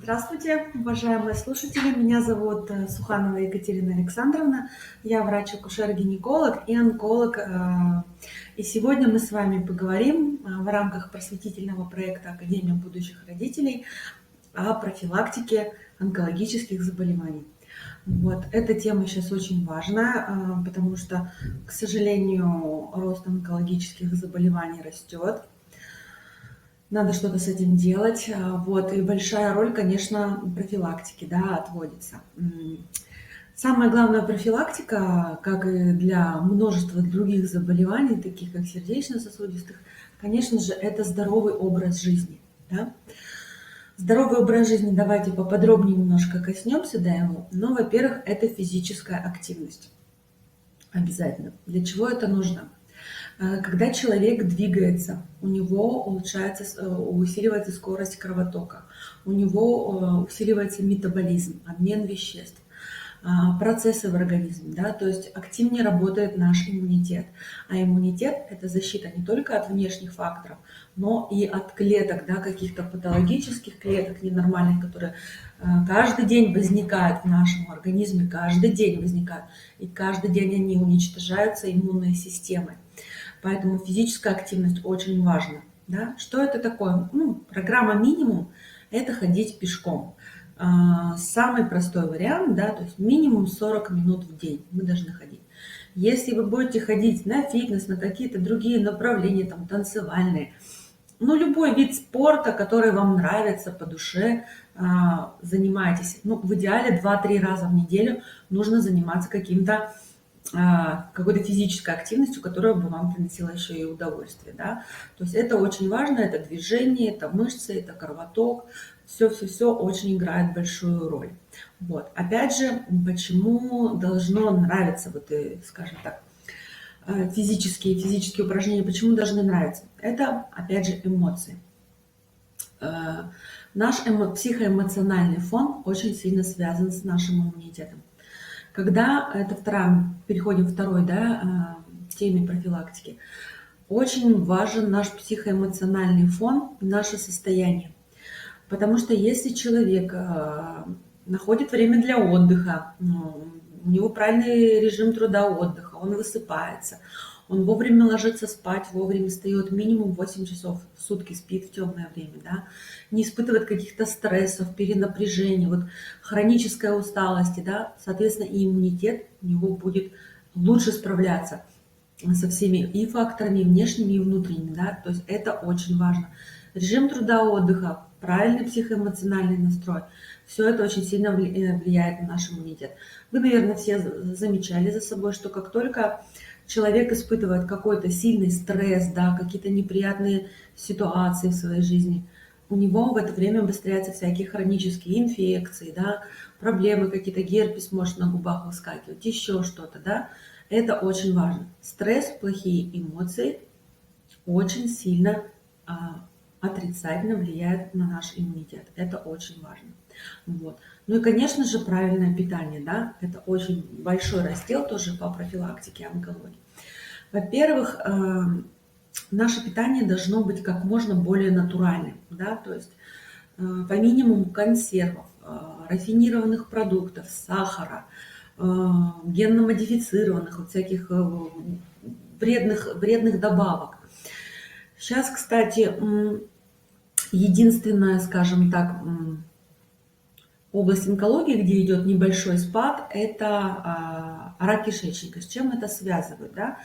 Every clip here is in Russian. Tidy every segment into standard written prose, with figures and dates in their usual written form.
Здравствуйте, уважаемые слушатели. Меня зовут Суханова Екатерина Александровна. Я врач-акушер-гинеколог и онколог. И сегодня мы с вами поговорим в рамках просветительного проекта Академия будущих родителей о профилактике онкологических заболеваний. Вот. Эта тема сейчас очень важна, потому что, к сожалению, рост онкологических заболеваний растет. Надо что-то с этим делать. Вот. И большая роль, конечно, профилактики, да, отводится. Самая главная профилактика, как и для множества других заболеваний, таких как сердечно-сосудистых, конечно же, это здоровый образ жизни. Да? Здоровый образ жизни, давайте поподробнее немножко коснемся до его. Но, во-первых, это физическая активность. Обязательно. Для чего это нужно? Когда человек двигается, у него усиливается скорость кровотока, у него усиливается метаболизм, обмен веществ, процессы в организме, да, то есть активнее работает наш иммунитет. А иммунитет – это защита не только от внешних факторов, но и от клеток, да, каких-то патологических клеток ненормальных, которые каждый день возникают в нашем организме, каждый день возникают, и каждый день они уничтожаются иммунной системой. Поэтому физическая активность очень важна. Да? Что это такое? Программа минимум – это ходить пешком. Самый простой вариант, да, то есть минимум 40 минут в день мы должны ходить. Если вы будете ходить на фитнес, на какие-то другие направления, там, танцевальные, любой вид спорта, который вам нравится по душе, занимайтесь. В идеале 2-3 раза в неделю нужно заниматься какой-то физической активностью, которая бы вам приносила еще и удовольствие. Да? То есть это очень важно, это движение, это мышцы, это кровоток. Все очень играет большую роль. Вот. Опять же, почему должно нравиться, скажем так, физические упражнения, почему должны нравиться? Это, опять же, эмоции. Наш психоэмоциональный фон очень сильно связан с нашим иммунитетом. Переходим к второй, да, теме профилактики, очень важен наш психоэмоциональный фон и наше состояние. Потому что если человек находит время для отдыха, у него правильный режим труда-отдыха, он высыпается, он вовремя ложится спать, вовремя встает, минимум 8 часов в сутки спит в темное время, да, не испытывает каких-то стрессов, перенапряжений, хронической усталости, да, соответственно, и иммунитет у него будет лучше справляться со всеми и факторами, внешними и внутренними, да, то есть это очень важно. Режим труда-отдыха, правильный психоэмоциональный настрой, все это очень сильно влияет на наш иммунитет. Вы, наверное, все замечали за собой, что как только человек испытывает какой-то сильный стресс, да, какие-то неприятные ситуации в своей жизни, у него в это время обостряются всякие хронические инфекции, да, проблемы какие-то, герпес может на губах выскакивать, еще что-то, да. Это очень важно. Стресс, плохие эмоции очень сильно отрицательно влияет на наш иммунитет. Это очень важно. Вот. И, конечно же, правильное питание. Да? Это очень большой раздел тоже по профилактике онкологии. Во-первых, наше питание должно быть как можно более натуральным. Да? То есть по минимуму консервов, рафинированных продуктов, сахара, генно-модифицированных, всяких вредных добавок. Сейчас, кстати, единственная, скажем так, область онкологии, где идет небольшой спад, это рак кишечника. С чем это связывают? Да?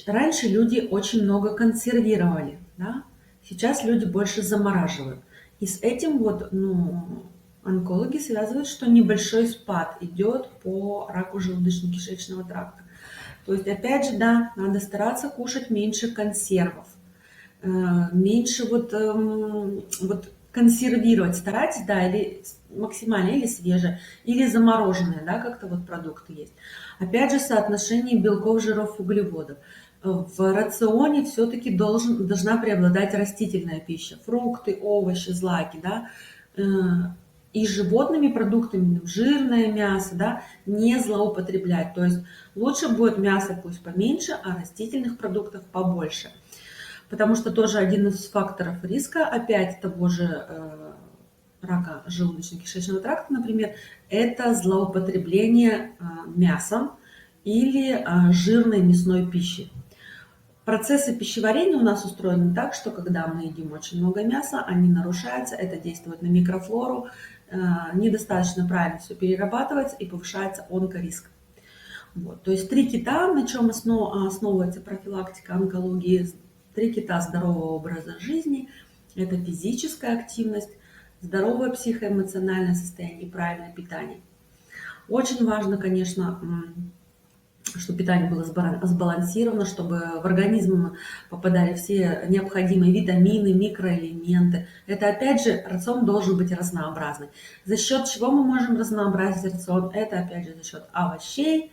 Раньше люди очень много консервировали, да? Сейчас люди больше замораживают. И с этим онкологи связывают, что небольшой спад идет по раку желудочно-кишечного тракта. То есть, опять же, да, надо стараться кушать меньше консервов. Меньше консервировать, старайтесь, да, или максимально, или свежее, или замороженные, да, как-то продукты есть. Опять же, соотношение белков, жиров, углеводов. В рационе все-таки должна преобладать растительная пища, фрукты, овощи, злаки, да, и животными продуктами, жирное мясо, да, не злоупотреблять. То есть лучше будет мясо пусть поменьше, а растительных продуктов побольше. Потому что тоже один из факторов риска опять того же рака желудочно-кишечного тракта, например, это злоупотребление мясом или жирной мясной пищей. Процессы пищеварения у нас устроены так, что когда мы едим очень много мяса, они нарушаются, это действует на микрофлору, недостаточно правильно все перерабатывается и повышается онкориск. Вот. То есть 3 кита, на чем основывается профилактика онкологии, 3 кита здорового образа жизни, это физическая активность, здоровое психоэмоциональное состояние и правильное питание. Очень важно, конечно, чтобы питание было сбалансировано, чтобы в организм попадали все необходимые витамины, микроэлементы. Это, опять же, рацион должен быть разнообразный. За счет чего мы можем разнообразить рацион? Это, опять же, за счет овощей,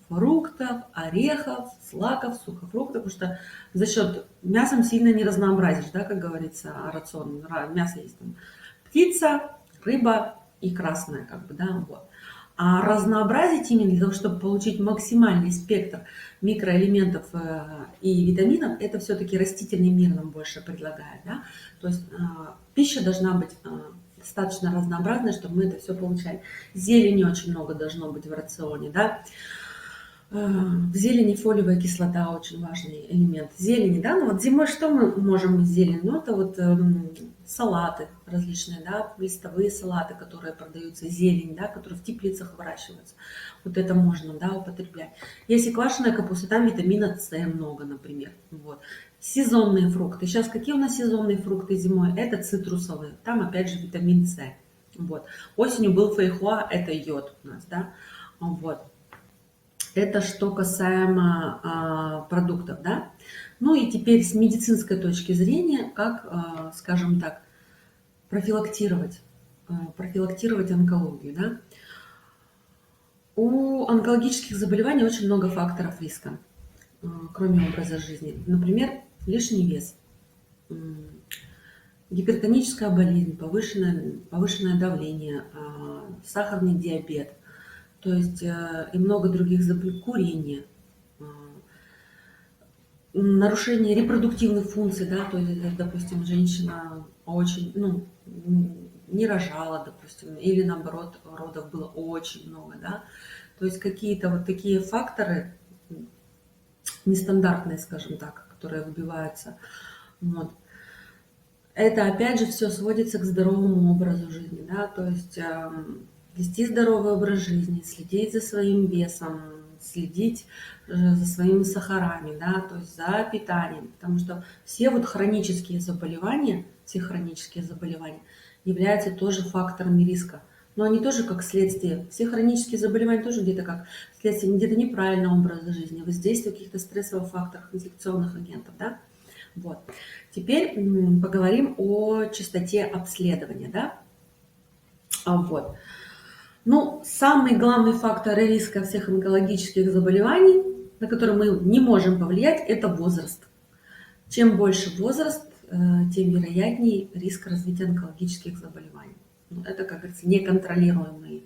фруктов, орехов, злаков, сухофруктов, потому что за счет мясом сильно не разнообразишь, да, как говорится, рацион. Мясо есть там птица, рыба и красная, как бы, да, вот. А разнообразить именно для того, чтобы получить максимальный спектр микроэлементов и витаминов, это все-таки растительный мир нам больше предлагает. Да? То есть пища должна быть достаточно разнообразной, чтобы мы это все получали. Зелени очень много должно быть в рационе. Да? В зелени фолиевая кислота очень важный элемент. Зелени, да, ну вот зимой что мы можем из зелени? Ну это вот салаты различные, да, листовые салаты, которые продаются, зелень, да, которые в теплицах выращиваются. Вот это можно, да, употреблять. Если квашеная капуста, там витамина С много, например. Вот. Сезонные фрукты. Сейчас какие у нас сезонные фрукты зимой? Это цитрусовые. Там опять же витамин С. Вот. Осенью был фейхоа, это йод у нас, да. Вот. Это что касаемо продуктов, да. Ну и теперь с медицинской точки зрения, как, скажем так, профилактировать онкологию, да. У онкологических заболеваний очень много факторов риска, кроме образа жизни. Например, лишний вес, гипертоническая болезнь, повышенное давление, сахарный диабет, то есть и много других заболеваний, курение, нарушение репродуктивных функций, да, то есть, допустим, женщина очень, не рожала, допустим, или наоборот, родов было очень много, да, то есть какие-то вот такие факторы нестандартные, скажем так, которые выбиваются, вот. Это опять же все сводится к здоровому образу жизни, да, то есть вести здоровый образ жизни, следить за своим весом, следить за своими сахарами, да, то есть за питанием, потому что все хронические заболевания являются тоже факторами риска. Но они тоже как следствие, все хронические заболевания тоже где-то как следствие, где-то неправильного образа жизни, воздействия каких-то стрессовых факторов, инфекционных агентов, да. Вот. Теперь поговорим о частоте обследования, да. Вот. Ну, самый главный фактор риска всех онкологических заболеваний, на которые мы не можем повлиять, это возраст. Чем больше возраст, тем вероятнее риск развития онкологических заболеваний. Это, как говорится, неконтролируемый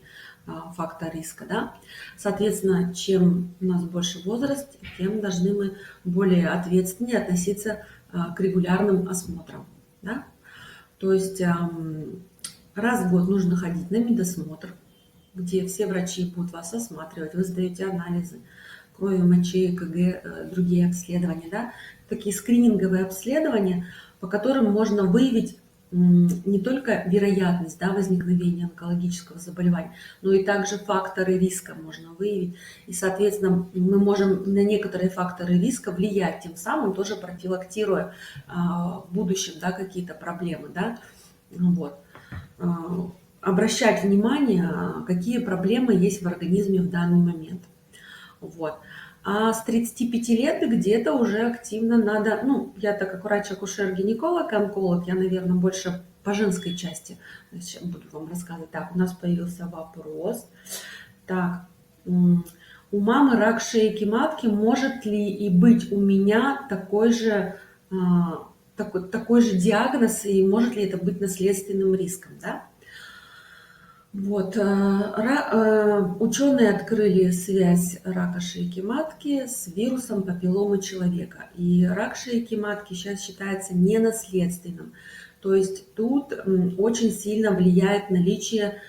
фактор риска. Да? Соответственно, чем у нас больше возраст, тем должны мы более ответственнее относиться к регулярным осмотрам. Да? То есть раз в год нужно ходить на медосмотр, где все врачи будут вас осматривать, вы сдаете анализы крови, мочи, ЭКГ, другие обследования. Да? Такие скрининговые обследования, по которым можно выявить не только вероятность, да, возникновения онкологического заболевания, но и также факторы риска можно выявить. И, соответственно, мы можем на некоторые факторы риска влиять, тем самым тоже профилактируя в будущем, да, какие-то проблемы. Да? Вот. Обращать внимание, какие проблемы есть в организме в данный момент. Вот. А с 35 лет где-то уже активно надо, я так как врач-акушер-гинеколог, онколог, я, наверное, больше по женской части сейчас буду вам рассказывать. Так, у нас появился вопрос. Так, у мамы рак шейки матки, может ли и быть у меня такой же диагноз, и может ли это быть наследственным риском, да? Вот, ученые открыли связь рака шейки матки с вирусом папилломы человека. И рак шейки матки сейчас считается ненаследственным. То есть тут очень сильно влияет наличие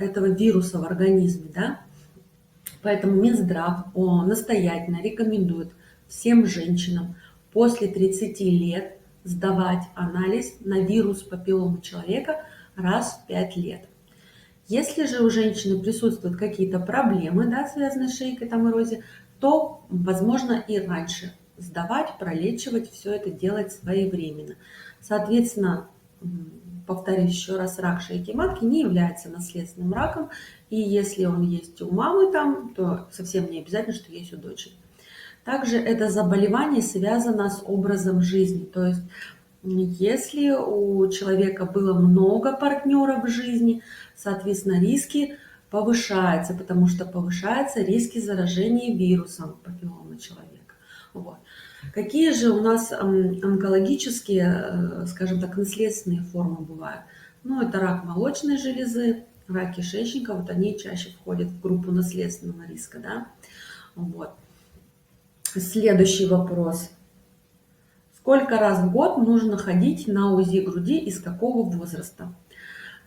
этого вируса в организме, да? Поэтому Минздрав настоятельно рекомендует всем женщинам после 30 лет сдавать анализ на вирус папилломы человека раз в 5 лет. Если же у женщины присутствуют какие-то проблемы, да, связанные с шейкой, там, эрозией, то возможно и раньше сдавать, пролечивать, все это делать своевременно. Соответственно, повторюсь еще раз, рак шейки матки не является наследственным раком, и если он есть у мамы там, то совсем не обязательно, что есть у дочери. Также это заболевание связано с образом жизни, то есть если у человека было много партнеров в жизни, соответственно, риски повышаются, потому что повышаются риски заражения вирусом папилломы человека. Вот. Какие же у нас онкологические, скажем так, наследственные формы бывают? Ну, это рак молочной железы, рак кишечника, вот они чаще входят в группу наследственного риска, да? Вот. Следующий вопрос. Сколько раз в год нужно ходить на УЗИ груди и с какого возраста?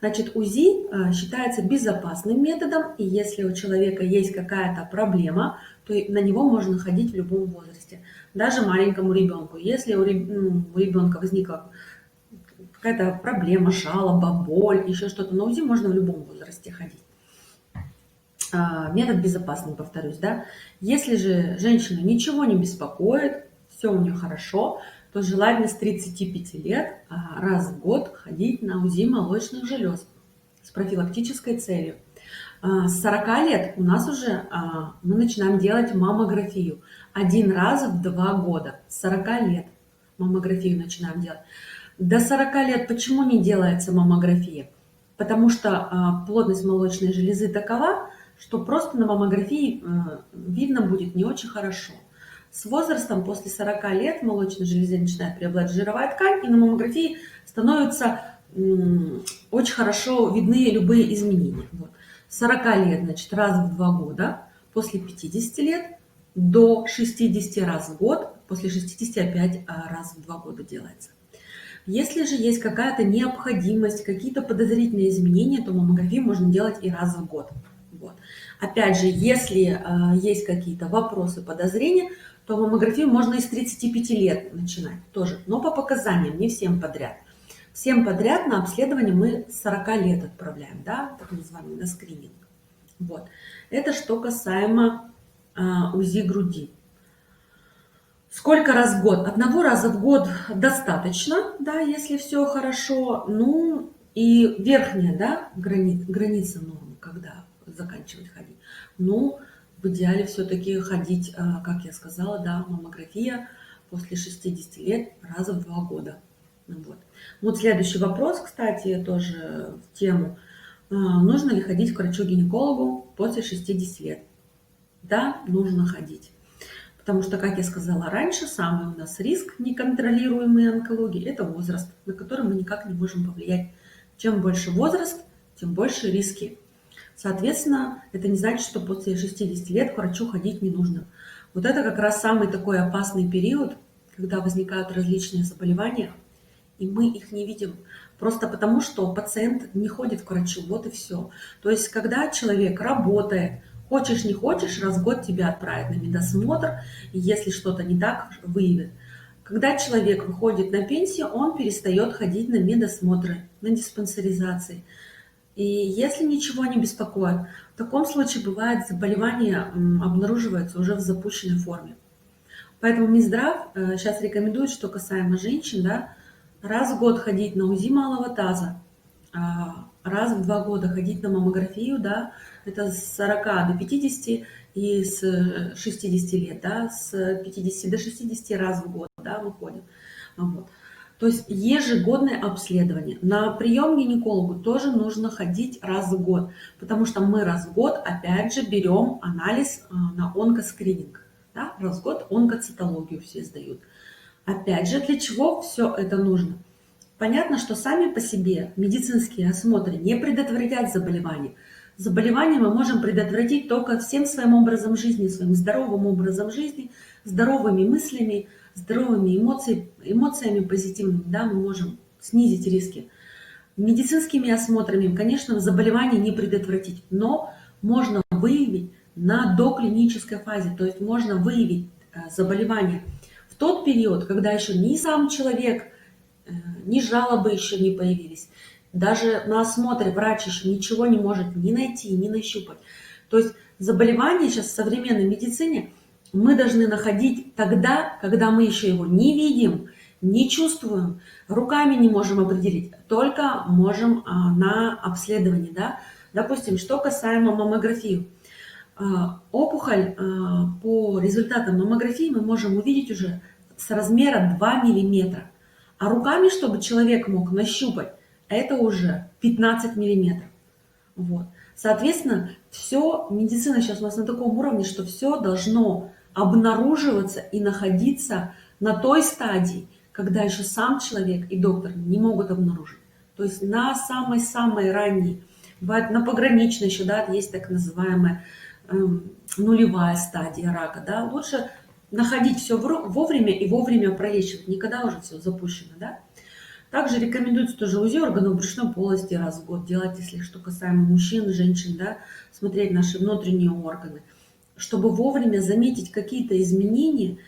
Значит, УЗИ считается безопасным методом, и если у человека есть какая-то проблема, то на него можно ходить в любом возрасте, даже маленькому ребенку. Если у ребенка возникла какая-то проблема, жалоба, боль, еще что-то, на УЗИ можно в любом возрасте ходить. Метод безопасный, повторюсь, да. Если же женщина ничего не беспокоит, все у нее хорошо, то желательно с 35 лет раз в год ходить на УЗИ молочных желез с профилактической целью. С 40 лет у нас уже мы начинаем делать маммографию. Один раз в 2 года. С 40 лет маммографию начинаем делать. До 40 лет почему не делается маммография? Потому что плотность молочной железы такова, что просто на маммографии видно будет не очень хорошо. С возрастом, после 40 лет, в молочной железе начинает преобладать жировая ткань, и на маммографии становятся очень хорошо видны любые изменения. Вот. С 40 лет, значит, раз в 2 года, после 50 лет до 60 раз в год, после 60 опять раз в 2 года делается. Если же есть какая-то необходимость, какие-то подозрительные изменения, то маммографию можно делать и раз в год. Вот. Опять же, если есть какие-то вопросы, подозрения, то маммографию можно и с 35 лет начинать тоже, но по показаниям, не всем подряд. Всем подряд на обследование мы с 40 лет отправляем, да, так называемый на скрининг. Вот. Это что касаемо УЗИ груди. Сколько раз в год? Одного раза в год достаточно, да, если все хорошо. Ну и верхняя, да, граница нормы, когда заканчивать ходить. Ну, в идеале все-таки ходить, как я сказала, да, маммография после 60 лет раза в 2 года. Вот следующий вопрос, кстати, тоже в тему. Нужно ли ходить к врачу-гинекологу после 60 лет? Да, нужно ходить. Потому что, как я сказала раньше, самый у нас риск неконтролируемой онкологии – это возраст, на который мы никак не можем повлиять. Чем больше возраст, тем больше риски. Соответственно, это не значит, что после 60 лет к врачу ходить не нужно. Вот это как раз самый такой опасный период, когда возникают различные заболевания, и мы их не видим. Просто потому, что пациент не ходит к врачу, вот и все. То есть, когда человек работает, хочешь не хочешь, раз в год тебя отправят на медосмотр, и если что-то не так, выявят. Когда человек выходит на пенсию, он перестает ходить на медосмотры, на диспансеризации. И если ничего не беспокоит, в таком случае бывает заболевание обнаруживается уже в запущенной форме. Поэтому Минздрав сейчас рекомендует, что касаемо женщин, да, раз в год ходить на УЗИ малого таза, раз в 2 года ходить на маммографию, да, это с 40 до 50 и с 60 лет, да, с 50 до 60 раз в год, да, мы ходим. Вот. То есть ежегодное обследование. На прием к гинекологу тоже нужно ходить раз в год, потому что мы раз в год опять же берем анализ на онкоскрининг. Да? Раз в год онкоцитологию все сдают. Опять же, для чего все это нужно? Понятно, что сами по себе медицинские осмотры не предотвратят заболевания. Заболевания мы можем предотвратить только всем своим образом жизни, своим здоровым образом жизни, здоровыми мыслями, здоровыми эмоциями позитивными, да, мы можем снизить риски. Медицинскими осмотрами, конечно, заболевание не предотвратить, но можно выявить на доклинической фазе, то есть можно выявить заболевание в тот период, когда еще ни сам человек, ни жалобы еще не появились. Даже на осмотре врач еще ничего не может ни найти, ни нащупать. То есть заболевание сейчас в современной медицине мы должны находить тогда, когда мы еще его не видим, не чувствуем, руками не можем определить, только можем на обследовании. Да? Допустим, что касаемо маммографии. Опухоль по результатам маммографии мы можем увидеть уже с размера 2 миллиметра. А руками, чтобы человек мог нащупать, это уже 15 миллиметров. Вот. Соответственно, все, медицина сейчас у нас на таком уровне, что все должно обнаруживаться и находиться на той стадии, когда еще сам человек и доктор не могут обнаружить. То есть на самой-самой ранней, бывает на пограничной еще, да, есть так называемая нулевая стадия рака, да, лучше находить все вовремя и вовремя пролечивать, никогда уже все запущено, да. Также рекомендуется тоже УЗИ органов брюшной полости раз в год делать, если что касаемо мужчин, женщин, да, смотреть наши внутренние органы, чтобы вовремя заметить какие-то изменения,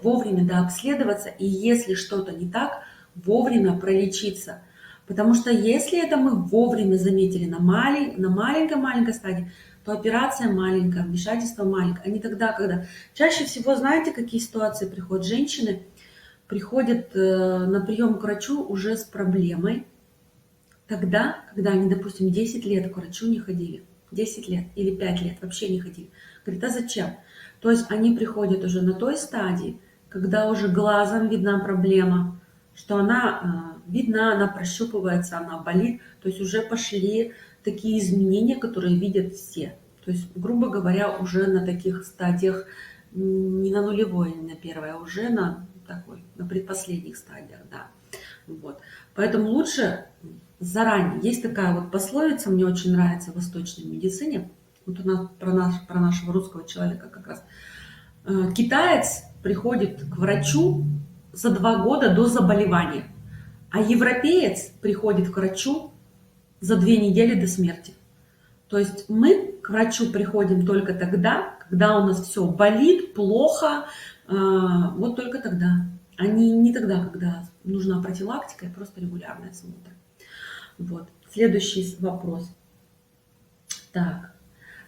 вовремя, да, обследоваться, и если что-то не так, вовремя пролечиться. Потому что если это мы вовремя заметили на маленькой стадии, то операция маленькая, вмешательство маленькое, а не тогда, когда... Чаще всего, знаете, какие ситуации приходят? Женщины приходят на прием к врачу уже с проблемой тогда, когда они, допустим, 10 лет к врачу не ходили, 10 лет или 5 лет вообще не ходили. Говорит, а зачем? То есть они приходят уже на той стадии, когда уже глазом видна проблема, что она видна, она прощупывается, она болит, то есть уже пошли такие изменения, которые видят все. То есть, грубо говоря, уже на таких стадиях, не на нулевой, не на первой, а уже на такой, на предпоследних стадиях, да. Вот. Поэтому лучше заранее. Есть такая вот пословица, мне очень нравится в восточной медицине, вот у нас про нашего русского человека как раз. Китаец приходит к врачу за 2 года до заболевания, а европеец приходит к врачу за 2 недели до смерти. То есть мы к врачу приходим только тогда, когда у нас все болит, плохо, вот только тогда. А не тогда, когда нужна профилактика и просто регулярный осмотр. Вот. Следующий вопрос. Так.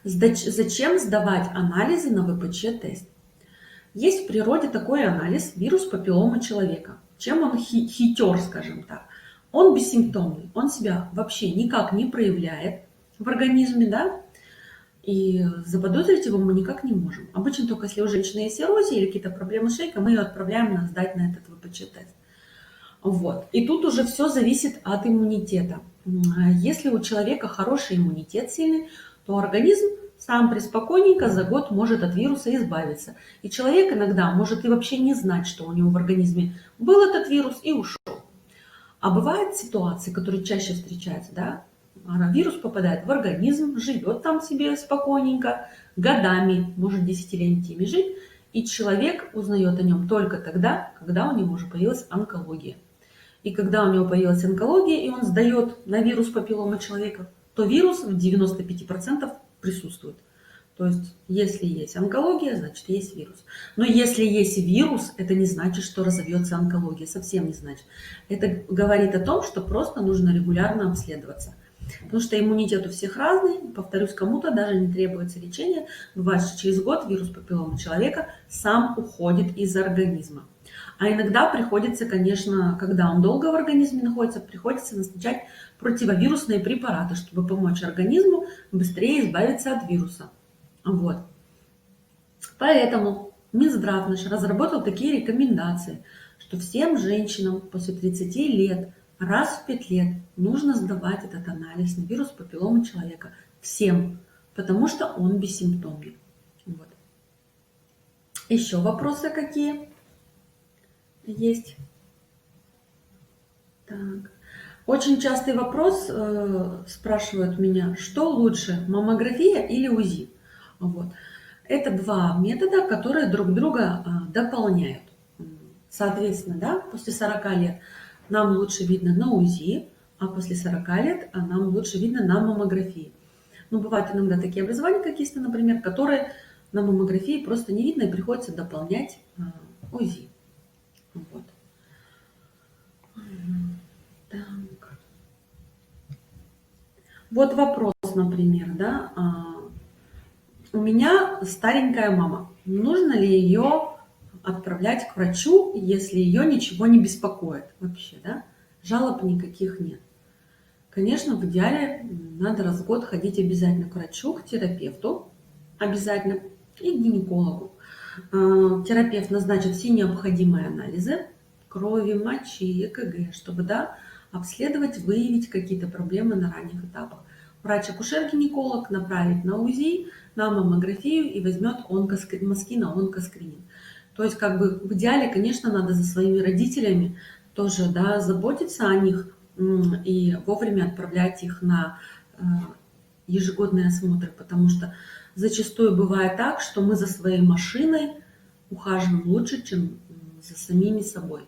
Зачем сдавать анализы на ВПЧ-тест? Есть в природе такой анализ вирус папилломы человека. Чем он хитер, скажем так? Он бессимптомный, он себя вообще никак не проявляет в организме, да, и заподозрить его мы никак не можем. Обычно только если у женщины есть эрозия или какие-то проблемы с шейкой, мы ее отправляем сдать на этот ВПЧ-тест. Вот. И тут уже все зависит от иммунитета. Если у человека хороший иммунитет сильный, то организм сам преспокойненько за год может от вируса избавиться. И человек иногда может и вообще не знать, что у него в организме был этот вирус и ушел. А бывают ситуации, которые чаще встречаются, да, вирус попадает в организм, живет там себе спокойненько, годами, может десятилетиями жить, и человек узнает о нем только тогда, когда у него уже появилась онкология. И когда у него появилась онкология, и он сдает на вирус папилломы человека, то вирус в 95% присутствует. То есть, если есть онкология, значит, есть вирус. Но если есть вирус, это не значит, что разовьется онкология. Совсем не значит. Это говорит о том, что просто нужно регулярно обследоваться. Потому что иммунитет у всех разный. Повторюсь, кому-то даже не требуется лечение. Бывает, что через год вирус папилломы человека сам уходит из организма. А иногда приходится, конечно, когда он долго в организме находится, приходится назначать противовирусные препараты, чтобы помочь организму быстрее избавиться от вируса. Вот. Поэтому Минздрав наш разработал такие рекомендации, что всем женщинам после 30 лет раз в 5 лет нужно сдавать этот анализ на вирус папилломы человека. Всем, потому что он бессимптомный. Вот. Еще вопросы какие есть? Так. Очень частый вопрос спрашивают меня, что лучше, маммография или УЗИ? Вот. Это два метода, которые друг друга дополняют. Соответственно, да, после 40 лет нам лучше видно на УЗИ, а после 40 лет нам лучше видно на маммографии. Но бывают иногда такие образования, как есть, например, которые на маммографии просто не видно и приходится дополнять УЗИ. Вот. Так. Вот вопрос, например, да, у меня старенькая мама. Нужно ли ее отправлять к врачу, если ее ничего не беспокоит вообще, да? Жалоб никаких нет. Конечно, в идеале надо раз в год ходить обязательно к врачу, к терапевту, обязательно, и к гинекологу. Терапевт назначит все необходимые анализы крови, мочи, ЭКГ, чтобы, да, обследовать, выявить какие-то проблемы на ранних этапах. Врач-акушер-гинеколог направит на УЗИ, на маммографию и возьмет мазки на онкоскрининг. То есть, как бы в идеале, конечно, надо за своими родителями тоже, да, заботиться о них и вовремя отправлять их на ежегодные осмотры, потому что зачастую бывает так, что мы за своей машиной ухаживаем лучше, чем за самими собой.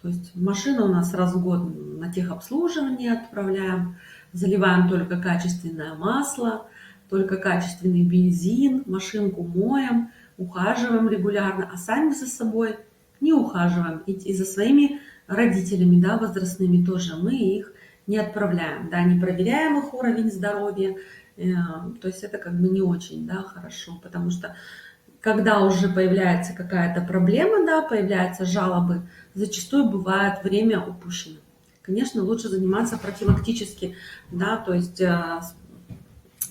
То есть машину у нас раз в год на техобслуживание отправляем, заливаем только качественное масло, только качественный бензин, машинку моем, ухаживаем регулярно, а сами за собой не ухаживаем. И за своими родителями, да, возрастными тоже мы их не отправляем, да, не проверяем их уровень здоровья. То есть это как бы не очень, да, хорошо, потому что когда уже появляется какая-то проблема, да, появляются жалобы, зачастую бывает время упущено. Конечно, лучше заниматься профилактически, да, то есть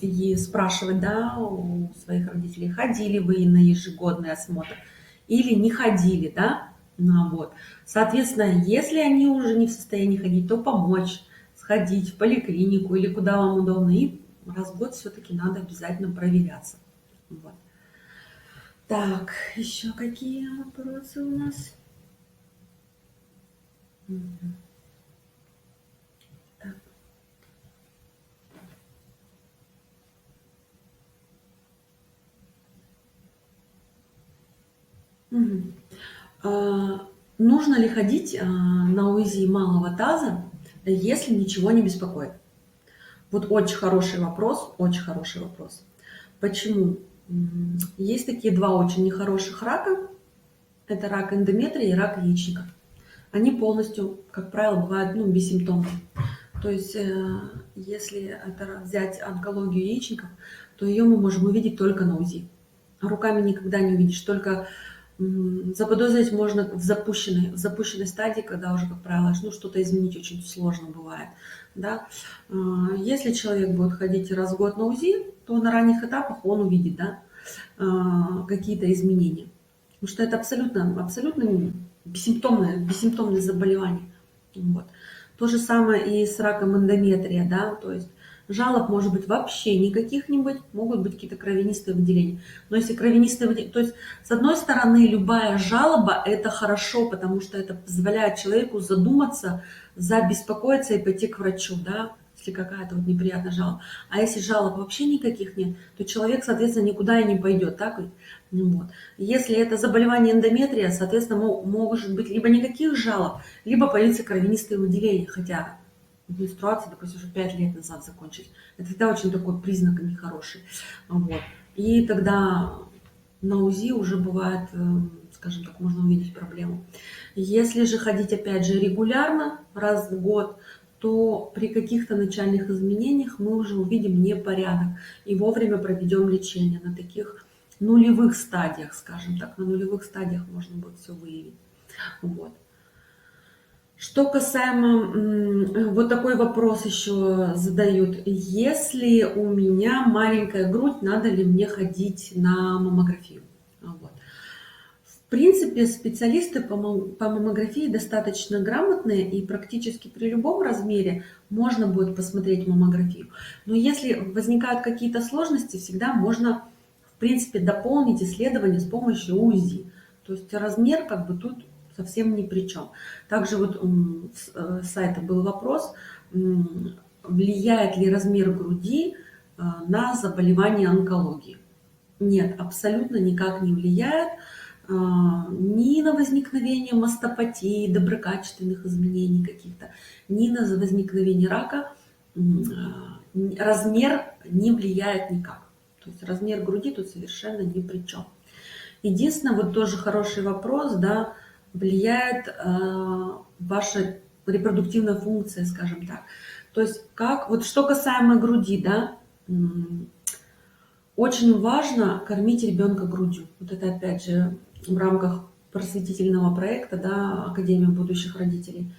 и спрашивать, да, у своих родителей, ходили вы на ежегодный осмотр или не ходили, да, ну, вот. Соответственно, если они уже не в состоянии ходить, то помочь сходить в поликлинику или куда вам удобно, и раз в год все-таки надо обязательно проверяться. Вот. Так, еще какие вопросы у нас? Мгм. Так. Мгм. Нужно ли ходить на УЗИ малого таза, если ничего не беспокоит? Вот очень хороший вопрос, очень хороший вопрос. Почему? Есть такие два очень нехороших рака. Это рак эндометрия и рак яичника. Они полностью, как правило, бывают бессимптомны. То есть, если это взять онкологию яичников, то ее мы можем увидеть только на УЗИ. Руками никогда не увидишь, только заподозрить можно в запущенной стадии, когда уже, как правило, что-то изменить очень сложно бывает. Да? Если человек будет ходить раз в год на УЗИ, то на ранних этапах он увидит, да, какие-то изменения. Потому что это абсолютно бессимптомное заболевание. Вот. То же самое и с раком эндометрия, да, то есть жалоб может быть вообще никаких не быть, могут быть какие-то кровянистые выделения. Но если кровянистые выделения, то есть с одной стороны любая жалоба это хорошо, потому что это позволяет человеку задуматься, забеспокоиться и пойти к врачу, да, если какая-то вот неприятная жалоба. А если жалоб вообще никаких нет, то человек, соответственно, никуда и не пойдет, так ведь? Вот. Если это заболевание эндометрия, соответственно, может быть либо никаких жалоб, либо появиться кровянистые выделения, хотя менструации, допустим, уже 5 лет назад закончились. Это всегда очень такой признак нехороший. Вот. И тогда на УЗИ уже бывает, скажем так, можно увидеть проблему. Если же ходить, опять же, регулярно, раз в год, то при каких-то начальных изменениях мы уже увидим непорядок и вовремя проведем лечение на таких нулевых стадиях, скажем так, на нулевых стадиях можно будет все выявить. Вот. Что касаемо, вот такой вопрос еще задают. Если у меня маленькая грудь, надо ли мне ходить на маммографию? Вот. В принципе, специалисты по маммографии достаточно грамотные, и практически при любом размере можно будет посмотреть маммографию. Но если возникают какие-то сложности, всегда можно, в принципе, дополнить исследование с помощью УЗИ. То есть размер как бы тут совсем ни при чем. Также вот с сайта был вопрос, влияет ли размер груди на заболевание онкологии. Нет, абсолютно никак не влияет ни на возникновение мастопатии, доброкачественных изменений каких-то, ни на возникновение рака. Размер не влияет никак. То есть размер груди тут совершенно ни при чем. Единственное, вот тоже хороший вопрос, да, влияет ваша репродуктивная функция, скажем так. То есть как, вот что касаемо груди, да, очень важно кормить ребенка грудью. Вот это опять же в рамках просветительного проекта, да, Академия будущих родителей.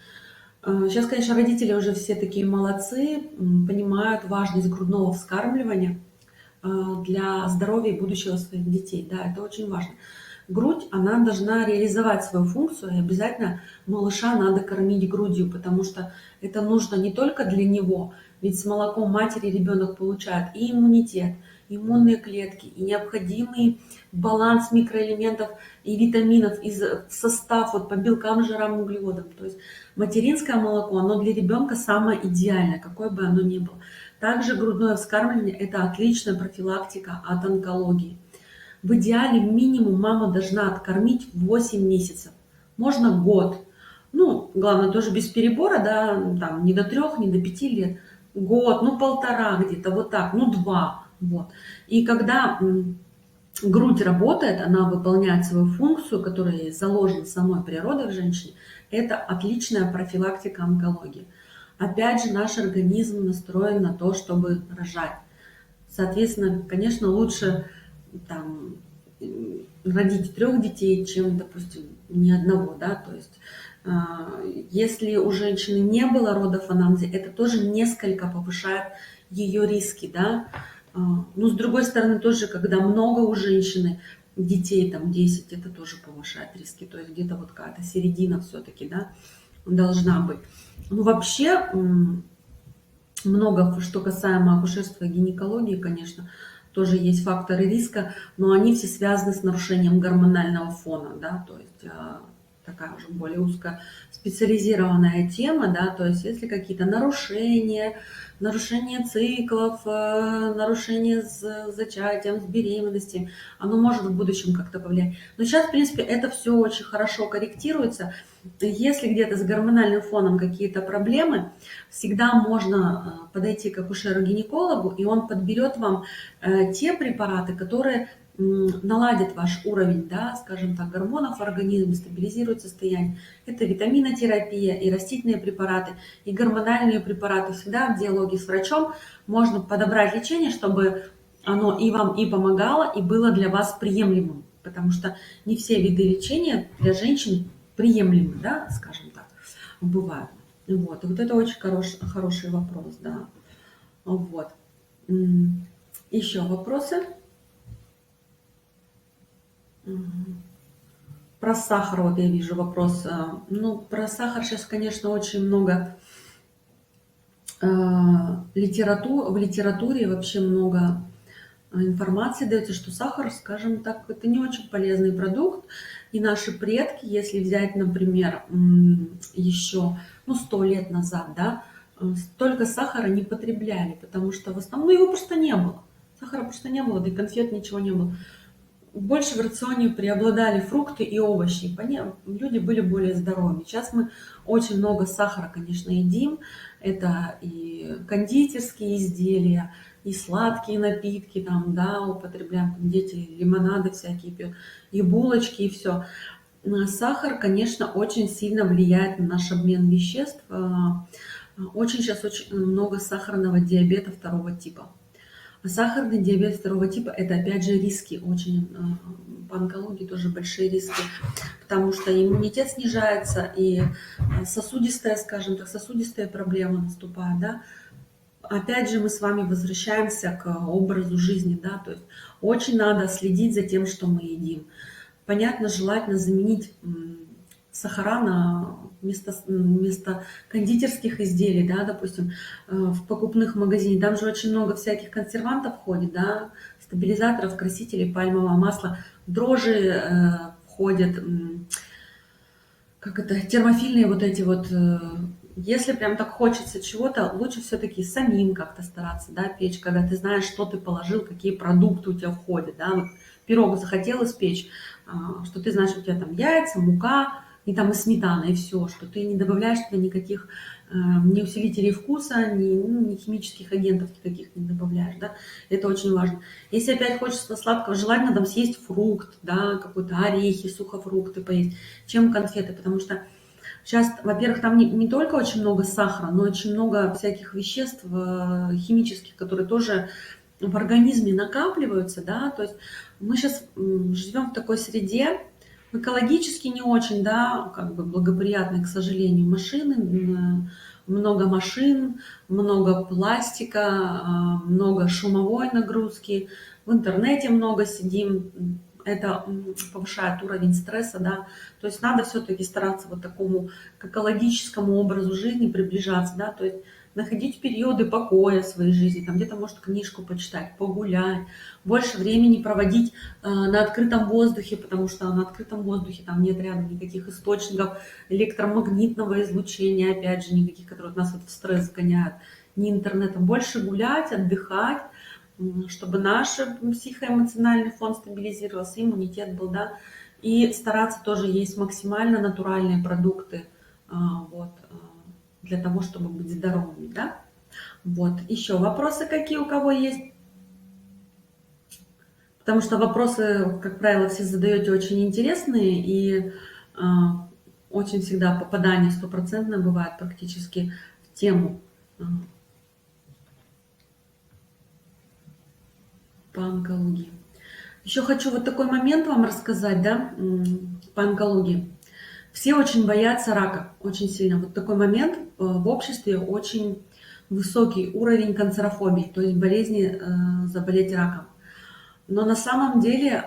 Сейчас, конечно, родители уже все такие молодцы, понимают важность грудного вскармливания для здоровья и будущего своих детей. Да, это очень важно. Грудь, она должна реализовать свою функцию, и обязательно малыша надо кормить грудью, потому что это нужно не только для него, ведь с молоком матери ребенок получает и иммунитет, иммунные клетки, и необходимый баланс микроэлементов и витаминов из состав вот, по белкам, жирам, углеводам. То есть материнское молоко, оно для ребенка самое идеальное, какое бы оно ни было. Также грудное вскармливание – это отличная профилактика от онкологии. В идеале минимум мама должна откормить 8 месяцев, можно год. Ну, главное, тоже без перебора, да, там, не до 3, не до 5 лет, год, ну, 1,5 где-то, вот так, ну, 2, вот. И когда грудь работает, она выполняет свою функцию, которая заложена самой природой в женщине, это отличная профилактика онкологии. Опять же, наш организм настроен на то, чтобы рожать. Соответственно, конечно, лучше там, родить 3 детей, чем, допустим, ни одного, да, то есть если у женщины не было родов в анамнезе, это тоже несколько повышает ее риски, да. Но с другой стороны, тоже, когда много у женщины детей, там 10, это тоже повышает риски, то есть где-то вот какая-то середина все-таки, да, должна быть. Ну, вообще, много, что касаемо акушерства и гинекологии, конечно, тоже есть факторы риска, но они все связаны с нарушением гормонального фона, да, то есть такая уже более узкая специализированная тема, да, то есть если какие-то нарушения циклов, нарушения с зачатием, с беременностью, оно может в будущем как-то повлиять. Но сейчас, в принципе, это все очень хорошо корректируется. Если где-то с гормональным фоном какие-то проблемы, всегда можно подойти к акушеру-гинекологу, и он подберет вам те препараты, которые наладит ваш уровень, да, скажем так, гормонов в организме, стабилизирует состояние. Это витаминотерапия, и растительные препараты, и гормональные препараты. Всегда в диалоге с врачом можно подобрать лечение, чтобы оно и вам и помогало, и было для вас приемлемым. Потому что не все виды лечения для женщин приемлемы, да, скажем так, бывают. Вот, и вот это очень хороший вопрос, да. Вот. Еще вопросы? Про сахар, вот я вижу вопрос. Ну, про сахар сейчас, конечно, очень много в литературе вообще много информации дается, что сахар, скажем так, это не очень полезный продукт. И наши предки, если взять, например, еще 100 лет назад, да, столько сахара не потребляли, потому что в основном его просто не было. Сахара просто не было, да и конфет ничего не было. Больше в рационе преобладали фрукты и овощи. Люди были более здоровыми. Сейчас мы очень много сахара, конечно, едим. Это и кондитерские изделия, и сладкие напитки, там, да, употребляем, там, дети лимонады всякие пьют, и булочки, и все. Сахар, конечно, очень сильно влияет на наш обмен веществ. Сейчас очень много сахарного диабета 2 типа. Сахарный диабет 2 типа – это, опять же, риски. Очень по онкологии тоже большие риски, потому что иммунитет снижается, и сосудистая, скажем так, сосудистые проблемы наступают, да. Опять же, мы с вами возвращаемся к образу жизни, да, то есть очень надо следить за тем, что мы едим. Понятно, желательно заменить сахара на вместо кондитерских изделий, да, допустим, в покупных магазинах. Там же очень много всяких консервантов входит, да, стабилизаторов, красителей, пальмового масла, дрожжи входят, как это, термофильные вот эти вот, если прям так хочется чего-то, лучше все-таки самим как-то стараться, да, печь, когда ты знаешь, что ты положил, какие продукты у тебя входят, да, вот пирог захотел испечь, что ты знаешь, у тебя там яйца, мука, и там и сметана, и все, что ты не добавляешь туда никаких ни усилителей вкуса, ни химических агентов никаких не добавляешь, да, это очень важно. Если опять хочется сладкого, желательно там съесть фрукт, да, какой-то орехи, сухофрукты поесть, чем конфеты, потому что сейчас, во-первых, там не только очень много сахара, но очень много всяких веществ химических, которые тоже в организме накапливаются, да, то есть мы сейчас живем в такой среде, экологически не очень, да, как бы благоприятной, к сожалению, много машин, много пластика, много шумовой нагрузки, в интернете много сидим, это повышает уровень стресса, да, то есть надо все-таки стараться вот такому к экологическому образу жизни приближаться, да, то есть находить периоды покоя в своей жизни, там где-то, может, книжку почитать, погулять, больше времени проводить на открытом воздухе, потому что на открытом воздухе там нет рядом никаких источников электромагнитного излучения, опять же, никаких, которые нас вот в стресс гоняют, ни интернетом. Больше гулять, отдыхать, чтобы наш психоэмоциональный фон стабилизировался, иммунитет был, да, и стараться тоже есть максимально натуральные продукты, вот, для того, чтобы быть здоровыми, да. Вот, еще вопросы какие у кого есть? Потому что вопросы, как правило, все задаете очень интересные, и очень всегда попадание стопроцентное бывает практически в тему по онкологии. Еще хочу вот такой момент вам рассказать, да, по онкологии. Все очень боятся рака, очень сильно. Вот такой момент в обществе очень высокий уровень канцерофобии, то есть болезни заболеть раком. Но на самом деле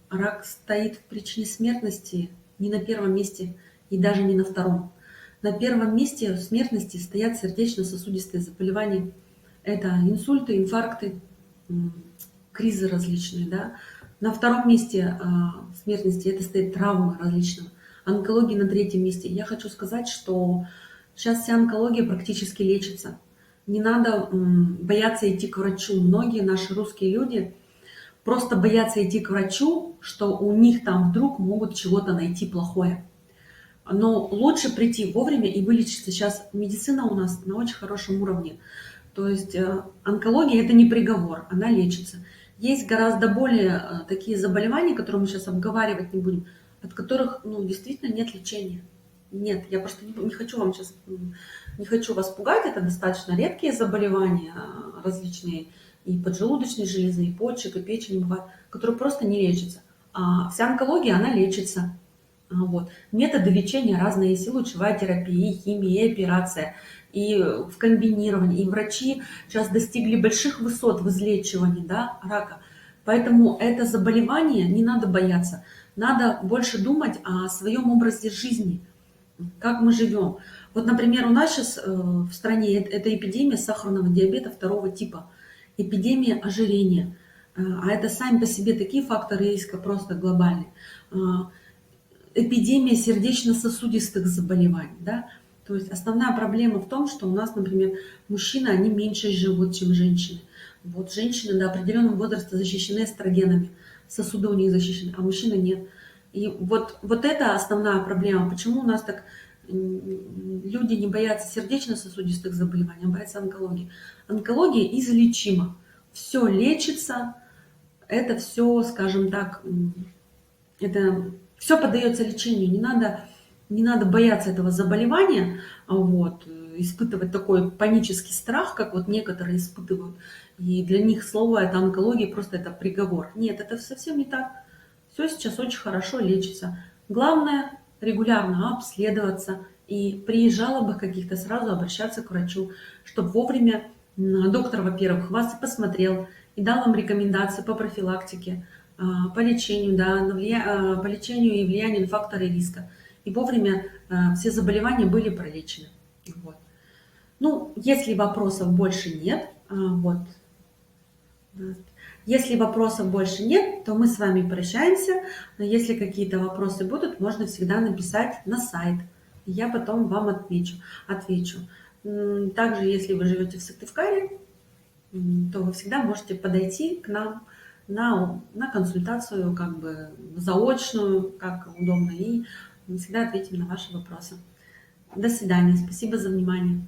рак стоит в причине смертности не на первом месте и даже не на втором. На первом месте в смертности стоят сердечно-сосудистые заболевания. Это инсульты, инфаркты, кризы различные. Да? На втором месте смертности это стоит травмы различные. Онкология на третьем месте. Я хочу сказать, что сейчас вся онкология практически лечится. Не надо бояться идти к врачу. Многие наши русские люди просто боятся идти к врачу, что у них там вдруг могут чего-то найти плохое. Но лучше прийти вовремя и вылечиться. Сейчас медицина у нас на очень хорошем уровне. То есть онкология – это не приговор, она лечится. Есть гораздо более такие заболевания, которые мы сейчас обговаривать не будем, от которых действительно нет лечения. Нет, я просто не хочу вам сейчас, не хочу вас пугать, это достаточно редкие заболевания различные, и поджелудочной железы, и почек, и печени бывают, которые просто не лечатся. А вся онкология, она лечится. Вот. Методы лечения разные, есть и лучевая терапия, и химия, и операция, и в комбинировании. И врачи сейчас достигли больших высот в излечивании, да, рака. Поэтому это заболевание не надо бояться. Надо больше думать о своем образе жизни, как мы живем. Вот, например, у нас сейчас в стране это эпидемия сахарного диабета второго типа, эпидемия ожирения. А это сами по себе такие факторы риска просто глобальные. Эпидемия сердечно-сосудистых заболеваний. Да? То есть основная проблема в том, что у нас, например, мужчины, они меньше живут, чем женщины. Вот женщины до определенного возраста защищены эстрогенами, сосуды у них защищены, а мужчины нет. И вот это основная проблема. Почему у нас так люди не боятся сердечно-сосудистых заболеваний, а боятся онкологии. Онкология излечима. Все лечится, это все, скажем так, это все поддается лечению. Не надо бояться этого заболевания, вот, испытывать такой панический страх, как вот некоторые испытывают. И для них слово это онкология, просто это приговор. Нет, это совсем не так. Все сейчас очень хорошо лечится. Главное регулярно обследоваться и при жалобах каких-то сразу обращаться к врачу, чтобы вовремя доктор, во-первых, вас посмотрел и дал вам рекомендации по профилактике, по лечению, да, по лечению и влиянию на факторы риска. И вовремя все заболевания были пролечены. Вот. Ну, если вопросов больше нет, вот. Если вопросов больше нет, то мы с вами прощаемся. Но если какие-то вопросы будут, можно всегда написать на сайт. Я потом вам отвечу. Также, если вы живете в Сыктывкаре, то вы всегда можете подойти к нам на консультацию, как бы заочную, как удобно, и мы всегда ответим на ваши вопросы. До свидания. Спасибо за внимание.